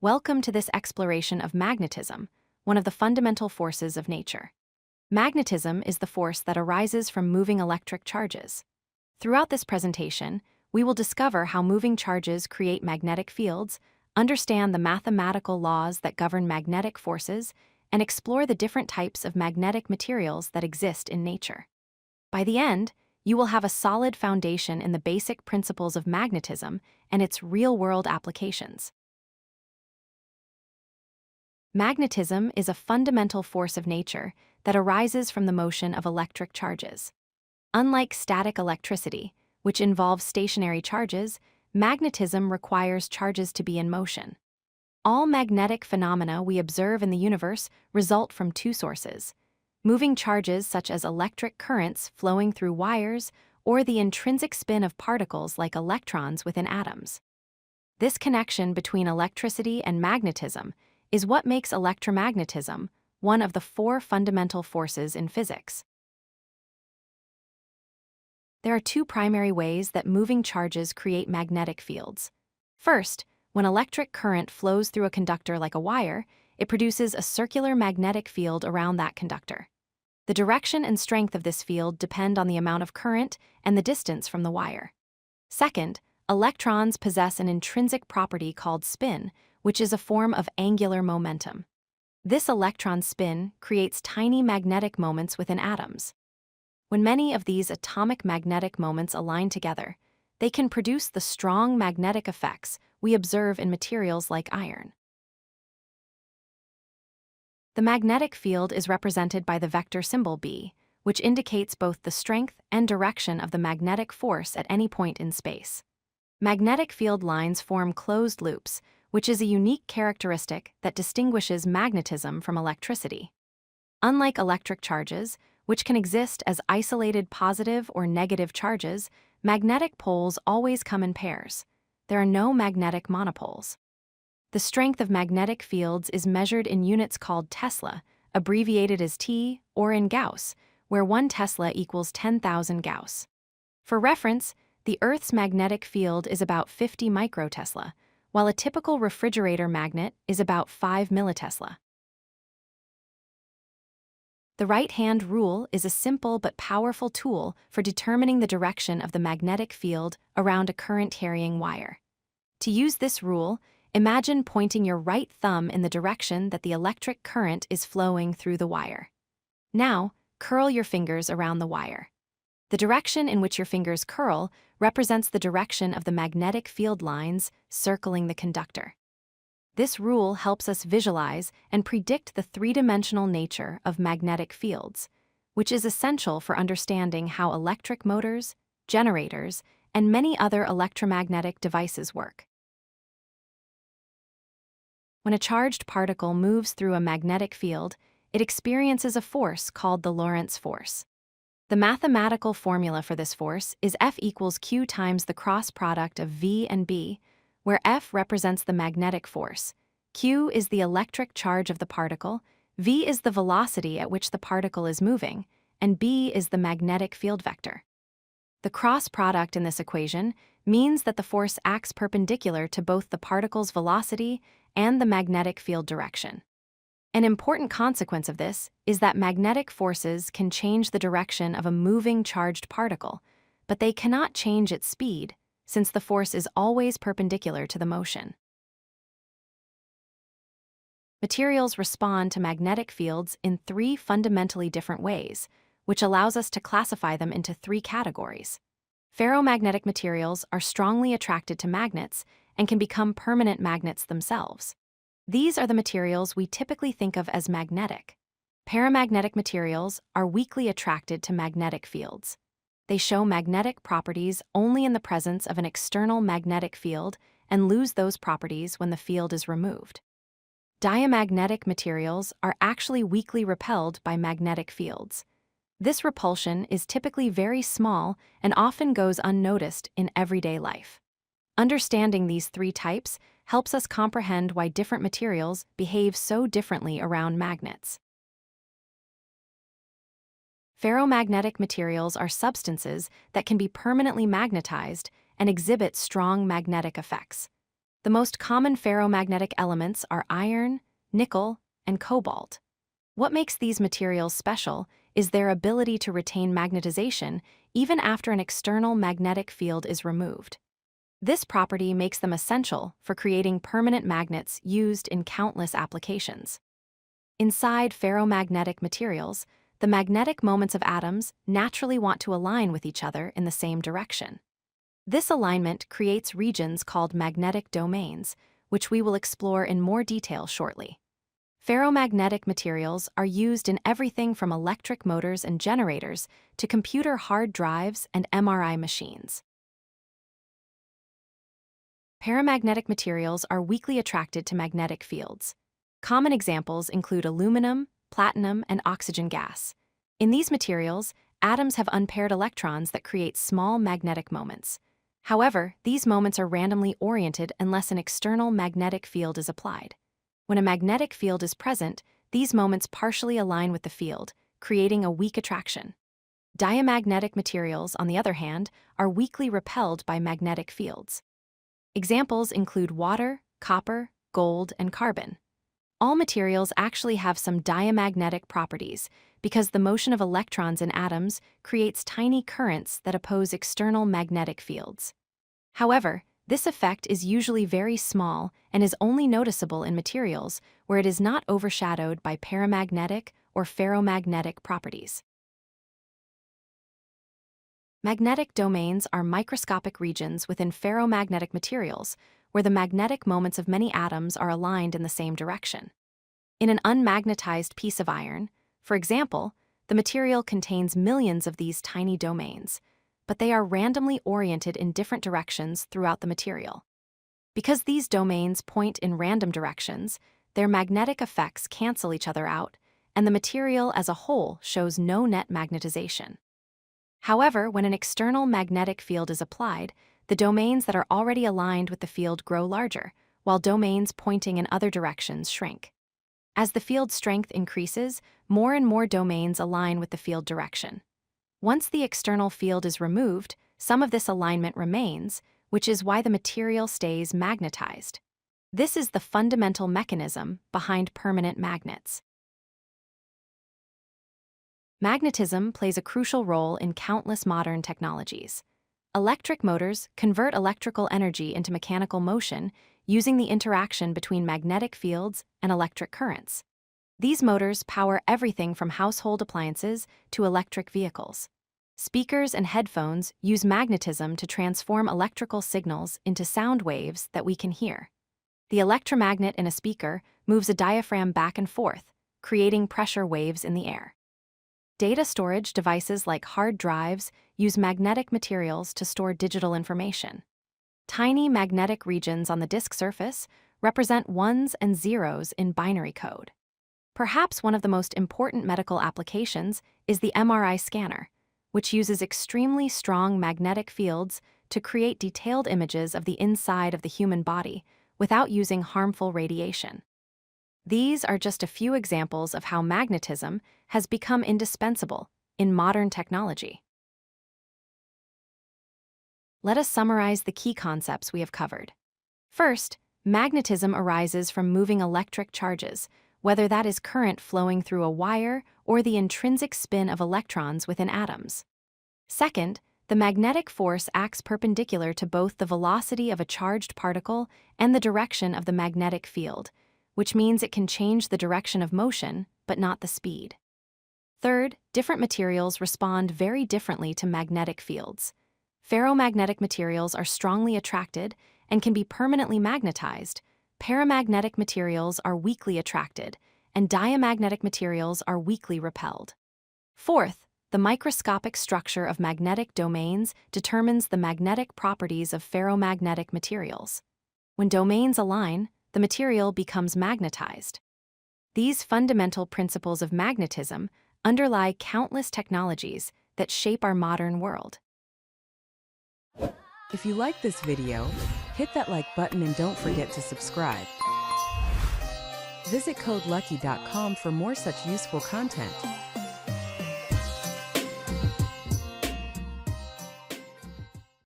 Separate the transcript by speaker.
Speaker 1: Welcome to this exploration of magnetism, one of the fundamental forces of nature. Magnetism is the force that arises from moving electric charges. Throughout this presentation, we will discover how moving charges create magnetic fields, understand the mathematical laws that govern magnetic forces, and explore the different types of magnetic materials that exist in nature. By the end, you will have a solid foundation in the basic principles of magnetism and its real-world applications. Magnetism is a fundamental force of nature that arises from the motion of electric charges. Unlike static electricity, which involves stationary charges, magnetism requires charges to be in motion. All magnetic phenomena we observe in the universe result from two sources: moving charges such as electric currents flowing through wires, or the intrinsic spin of particles like electrons within atoms. This connection between electricity and magnetism is what makes electromagnetism one of the four fundamental forces in physics. There are two primary ways that moving charges create magnetic fields. First, when electric current flows through a conductor like a wire, it produces a circular magnetic field around that conductor. The direction and strength of this field depend on the amount of current and the distance from the wire. Second, electrons possess an intrinsic property called spin, which is a form of angular momentum. This electron spin creates tiny magnetic moments within atoms. When many of these atomic magnetic moments align together, they can produce the strong magnetic effects we observe in materials like iron. The magnetic field is represented by the vector symbol B, which indicates both the strength and direction of the magnetic force at any point in space. Magnetic field lines form closed loops, which is a unique characteristic that distinguishes magnetism from electricity. Unlike electric charges, which can exist as isolated positive or negative charges, magnetic poles always come in pairs. There are no magnetic monopoles. The strength of magnetic fields is measured in units called Tesla, abbreviated as T, or in Gauss, where 1 Tesla equals 10,000 Gauss. For reference, the Earth's magnetic field is about 50 microtesla, while a typical refrigerator magnet is about 5 millitesla. The right-hand rule is a simple but powerful tool for determining the direction of the magnetic field around a current-carrying wire. To use this rule, imagine pointing your right thumb in the direction that the electric current is flowing through the wire. Now, curl your fingers around the wire. The direction in which your fingers curl represents the direction of the magnetic field lines circling the conductor. This rule helps us visualize and predict the three-dimensional nature of magnetic fields, which is essential for understanding how electric motors, generators, and many other electromagnetic devices work. When a charged particle moves through a magnetic field, it experiences a force called the Lorentz Force. The mathematical formula for this force is F equals Q times the cross product of V and B, where F represents the magnetic force, Q is the electric charge of the particle, V is the velocity at which the particle is moving, and B is the magnetic field vector. The cross product in this equation means that the force acts perpendicular to both the particle's velocity and the magnetic field direction. An important consequence of this is that magnetic forces can change the direction of a moving charged particle, but they cannot change its speed, since the force is always perpendicular to the motion. Materials respond to magnetic fields in three fundamentally different ways, which allows us to classify them into three categories. Ferromagnetic materials are strongly attracted to magnets and can become permanent magnets themselves. These are the materials we typically think of as magnetic. Paramagnetic materials are weakly attracted to magnetic fields. They show magnetic properties only in the presence of an external magnetic field and lose those properties when the field is removed. Diamagnetic materials are actually weakly repelled by magnetic fields. This repulsion is typically very small and often goes unnoticed in everyday life. Understanding these three types helps us comprehend why different materials behave so differently around magnets. Ferromagnetic materials are substances that can be permanently magnetized and exhibit strong magnetic effects. The most common ferromagnetic elements are iron, nickel, and cobalt. What makes these materials special is their ability to retain magnetization even after an external magnetic field is removed. This property makes them essential for creating permanent magnets used in countless applications. Inside ferromagnetic materials, the magnetic moments of atoms naturally want to align with each other in the same direction. This alignment creates regions called magnetic domains, which we will explore in more detail shortly. Ferromagnetic materials are used in everything from electric motors and generators to computer hard drives and MRI machines. Paramagnetic materials are weakly attracted to magnetic fields. Common examples include aluminum, platinum, and oxygen gas. In these materials, atoms have unpaired electrons that create small magnetic moments. However, these moments are randomly oriented unless an external magnetic field is applied. When a magnetic field is present, these moments partially align with the field, creating a weak attraction. Diamagnetic materials, on the other hand, are weakly repelled by magnetic fields. Examples include water, copper, gold, and carbon. All materials actually have some diamagnetic properties because the motion of electrons in atoms creates tiny currents that oppose external magnetic fields. However, this effect is usually very small and is only noticeable in materials where it is not overshadowed by paramagnetic or ferromagnetic properties. Magnetic domains are microscopic regions within ferromagnetic materials where the magnetic moments of many atoms are aligned in the same direction. In an unmagnetized piece of iron, for example, the material contains millions of these tiny domains, but they are randomly oriented in different directions throughout the material. Because these domains point in random directions, their magnetic effects cancel each other out, and the material as a whole shows no net magnetization. However, when an external magnetic field is applied, the domains that are already aligned with the field grow larger, while domains pointing in other directions shrink. As the field strength increases, more and more domains align with the field direction. Once the external field is removed, some of this alignment remains, which is why the material stays magnetized. This is the fundamental mechanism behind permanent magnets. Magnetism plays a crucial role in countless modern technologies. Electric motors convert electrical energy into mechanical motion using the interaction between magnetic fields and electric currents. These motors power everything from household appliances to electric vehicles. Speakers and headphones use magnetism to transform electrical signals into sound waves that we can hear. The electromagnet in a speaker moves a diaphragm back and forth, creating pressure waves in the air. Data storage devices like hard drives use magnetic materials to store digital information. Tiny magnetic regions on the disk surface represent ones and zeros in binary code. Perhaps one of the most important medical applications is the MRI scanner, which uses extremely strong magnetic fields to create detailed images of the inside of the human body without using harmful radiation. These are just a few examples of how magnetism has become indispensable in modern technology. Let us summarize the key concepts we have covered. First, magnetism arises from moving electric charges, whether that is current flowing through a wire or the intrinsic spin of electrons within atoms. Second, the magnetic force acts perpendicular to both the velocity of a charged particle and the direction of the magnetic field, which means it can change the direction of motion, but not the speed. Third, different materials respond very differently to magnetic fields. Ferromagnetic materials are strongly attracted and can be permanently magnetized. Paramagnetic materials are weakly attracted, and diamagnetic materials are weakly repelled. Fourth, the microscopic structure of magnetic domains determines the magnetic properties of ferromagnetic materials. When domains align, the material becomes magnetized. These fundamental principles of magnetism underlie countless technologies that shape our modern world.
Speaker 2: If you like this video, hit that like button and don't forget to subscribe. Visit codelucky.com for more such useful content.